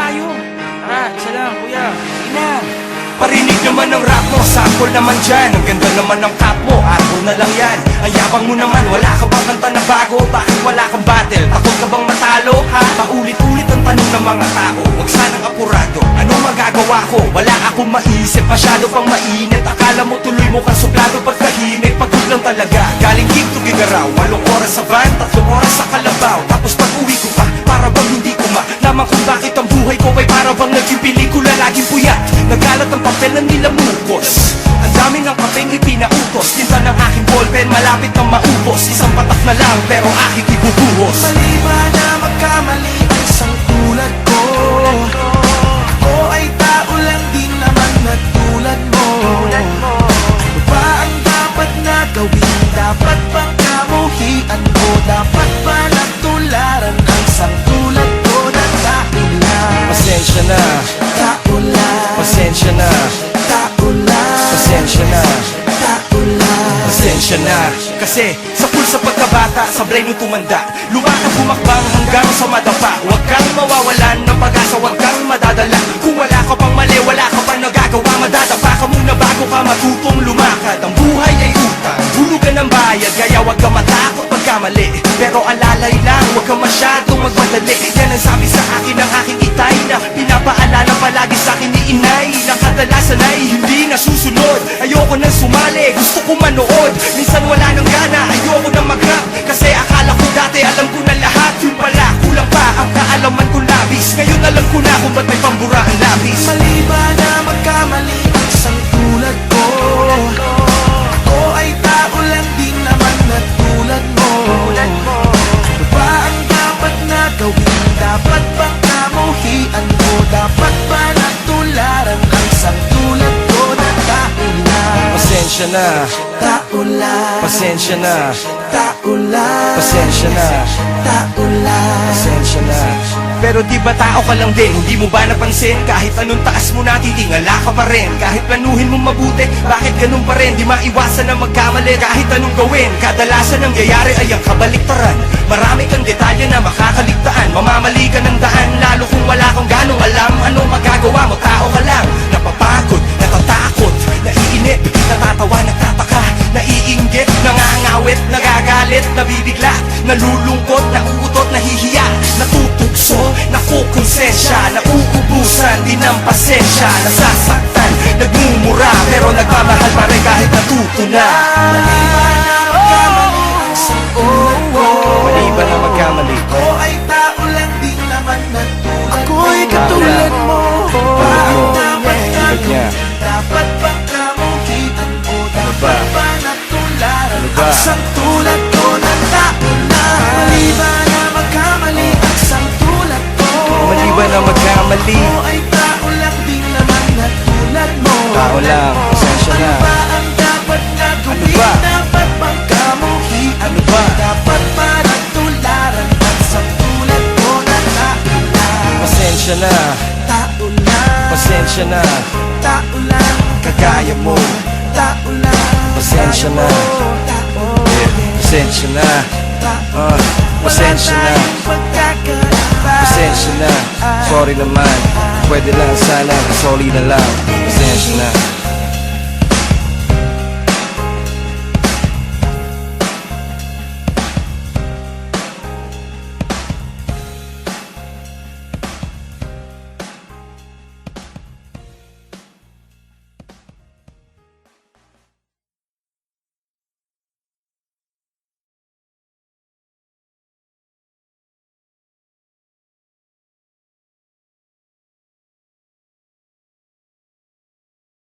tayo. Tara, isa lang, kuya. Sige na. Parinig naman ng rap mo, sample naman dyan. Ang ganda naman ng cap mo, arbo na lang yan. Ang yabang mo naman, wala ka bang kanta na bago? Bakit wala kang battle? Takot ka bang matalo? Ha? Paulit-ulit ang tanong ng mga tao. Huwag sanang apurado, ano magagawa ko? Wala akong maisip, masyado pang mainit. Akala mo tuloy mo kang suplado pagkahimik. Pagod lang talaga, galing gig to Gigaraw. 8 oras sa van, 3 oras sa Kalabaw. Tapos pag uwi ko pa, para bang hindi ko malaman kung bakit ang buhay ko ay para bang naging pelikula, laging puyat. Nagalat ang papel na nilamukos. Ang dami ng kapeng ipinautos. Tinta ng aking ballpen, malapit nang maubos. Isang patak na lang, pero aking ibubuhos. Mali ba na magkamali ang isang tulad ko? Ako ay tao lang din naman na tulad mo. Ano ba ang dapat na gawin? Dapat bang kamuhian ko? Dapat ba natularan ang isang tulad ko na tao lang? Pasensya na, Tao lang, pasensya na, tao lang, pasensya na, tao lang. pasensya na. Kasi sa pulsa pagkabata, sablay nung tumanda, lumakad bumakbang hanggang sa madapa. Huwag kang mawawalan ng pag-asa, huwag kang madadala. Kung wala ka pang mali, wala ka pang nagagawa, madadapa ka muna bago ka matutong lumakad. Ang buhay ay utang, hulugan ng bayad, kaya huwag ka matakot pagkamali. Pero alalay lang, huwag ka masyadong magmadali. Yan ang sabi sa akin ng aking itay, na pinapaalala palagi sa akin ni inay, na kadalasan ay hindi nasusunod. Ayoko nang sumali, gusto ko manood. Minsan wala nang gana, ayoko nang mag-rap, kasi akala ko dati alam ko na lahat. Yun pala, kulang pa ang kaalaman ko labis. Ngayon alam ko na kung ba't may pambura ang labis. Mali ba na magkamali ang isang tulad ko? Ako ay tao lang din naman na tulad mo. Ano ba ang dapat na gawin? Dapat bang kamuhian ko? Dapat ba natularan ang isang tulad ko na tao lang? Pasensya na, Tao lang, pasensya na, tao lang, pasensya na, tao lang. pasensya na. Pero di ba tao ka lang din? Hindi mo ba napansin? Kahit anong taas mo na, titingala ka pa rin. Kahit planuhin mo mabuti, bakit ganun pa rin? Di maiwasan na magkamali kahit anong gawin. Kadalasan ang nangyayari ay ang kabaliktaran. Marami kang detalye na makakaligtaan. Mamamali ka ng daan, lalo kung wala kang ganong alam. Ano magagawa mo? Tao ka lang. Napapagod, natatakot, naiinip, natatawa, nagtataka, naiinggit, nangangawit, nagagalit, nabibigla, nalulungkot, nauutot, nahihiya, natutugso, nakukonsensya, nauubusan din ng pasensya, nasasaktan, nagmumura, pero nagmamahal pa rin kahit natuto na. Mali ba na magkamali ang isang tulad ko? Mali ba na magkamali? Ako ay tao lang din naman na tulad mo. Ako'y katulad mo. Ba ang dapat Tulad niya. gagawin? Dapat bang kamuhian ko? Dapat ba? ba natularan Ano ba? ang isang tulad ko na tao lang? Mali ba na magkamali ang isang tulad ko? Mali ba na magkamali? Ako ay tao lang din naman na tulad mo. Tao lang, pasensya na. Ano ba ang dapat na gawin? Ano ba? Dapat bang kamuhian Ano ba? Dapat ba natularan ang isang tulad ko na tao lang? Pasensya na, Tao lang, pasensya na, tao lang, kagaya mo. tao lang, Pasensya na. tao, Pasensya na, tao. pasensya na, Wala tayong pagkakaiba. pasensya na. Sorry naman, pwede lang sana, sorry na lang. Pasensya na.